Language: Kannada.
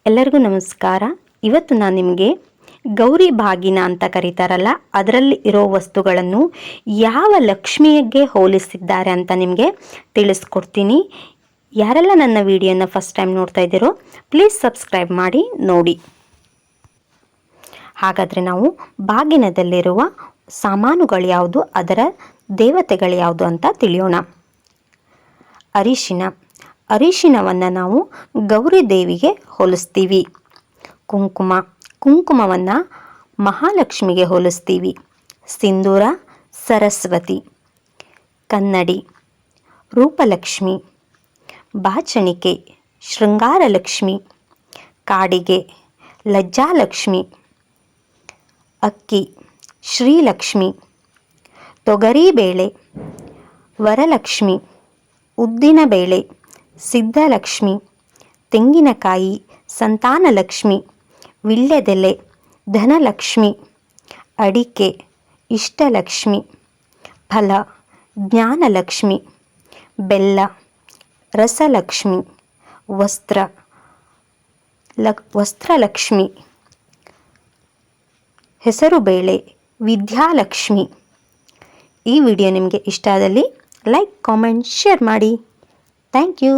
ಎಲ್ಲರಿಗೂ ನಮಸ್ಕಾರ. ಇವತ್ತು ನಾನು ನಿಮಗೆ ಗೌರಿ ಬಾಗಿನ ಅಂತ ಕರೀತಾರಲ್ಲ, ಅದರಲ್ಲಿ ಇರೋ ವಸ್ತುಗಳನ್ನು ಯಾವ ಲಕ್ಷ್ಮಿಗೆ ಹೋಲಿಸಿದ್ದಾರೆ ಅಂತ ನಿಮಗೆ ತಿಳಿಸ್ಕೊಡ್ತೀನಿ. ಯಾರೆಲ್ಲ ನನ್ನ ವಿಡಿಯೋನ ಫಸ್ಟ್ ಟೈಮ್ ನೋಡ್ತಾ ಇದ್ದೀರೋ ಪ್ಲೀಸ್ ಸಬ್ಸ್ಕ್ರೈಬ್ ಮಾಡಿ ನೋಡಿ. ಹಾಗಾದರೆ ನಾವು ಬಾಗಿನದಲ್ಲಿರುವ ಸಾಮಾನುಗಳು ಯಾವುದು, ಅದರ ದೇವತೆಗಳು ಯಾವುದು ಅಂತ ತಿಳಿಯೋಣ. ಅರಿಶಿನ. ಅರಿಶಿನವನ್ನು ನಾವು ಗೌರಿ ದೇವಿಗೆ ಹೋಲಿಸ್ತೀವಿ. ಕುಂಕುಮ. ಕುಂಕುಮವನ್ನು ಮಹಾಲಕ್ಷ್ಮಿಗೆ ಹೋಲಿಸ್ತೀವಿ. ಸಿಂಧೂರ ಸರಸ್ವತಿ. ಕನ್ನಡಿ ರೂಪಲಕ್ಷ್ಮಿ. ಬಾಚಣಿಕೆ ಶೃಂಗಾರಲಕ್ಷ್ಮಿ. ಕಾಡಿಗೆ ಲಜ್ಜಾಲಕ್ಷ್ಮಿ. ಅಕ್ಕಿ ಶ್ರೀಲಕ್ಷ್ಮಿ. ತೊಗರಿಬೇಳೆ ವರಲಕ್ಷ್ಮಿ. ಉದ್ದಿನಬೇಳೆ ಸಿದ್ಧಲಕ್ಷ್ಮಿ. ತೆಂಗಿನಕಾಯಿ ಸಂತಾನಲಕ್ಷ್ಮಿ. ವಿಳ್ಯದೆಲೆ ಧನಲಕ್ಷ್ಮಿ. ಅಡಿಕೆ ಇಷ್ಟಲಕ್ಷ್ಮಿ. ಫಲ ಜ್ಞಾನಲಕ್ಷ್ಮಿ. ಬೆಲ್ಲ ರಸಲಕ್ಷ್ಮಿ. ವಸ್ತ್ರಲಕ್ಷ್ಮಿ. ಹೆಸರುಬೇಳೆ ವಿದ್ಯಾಲಕ್ಷ್ಮಿ. ಈ ವಿಡಿಯೋ ನಿಮಗೆ ಇಷ್ಟ ಆದಲ್ಲಿ ಲೈಕ್, ಕಾಮೆಂಟ್, ಶೇರ್ ಮಾಡಿ. Thank you.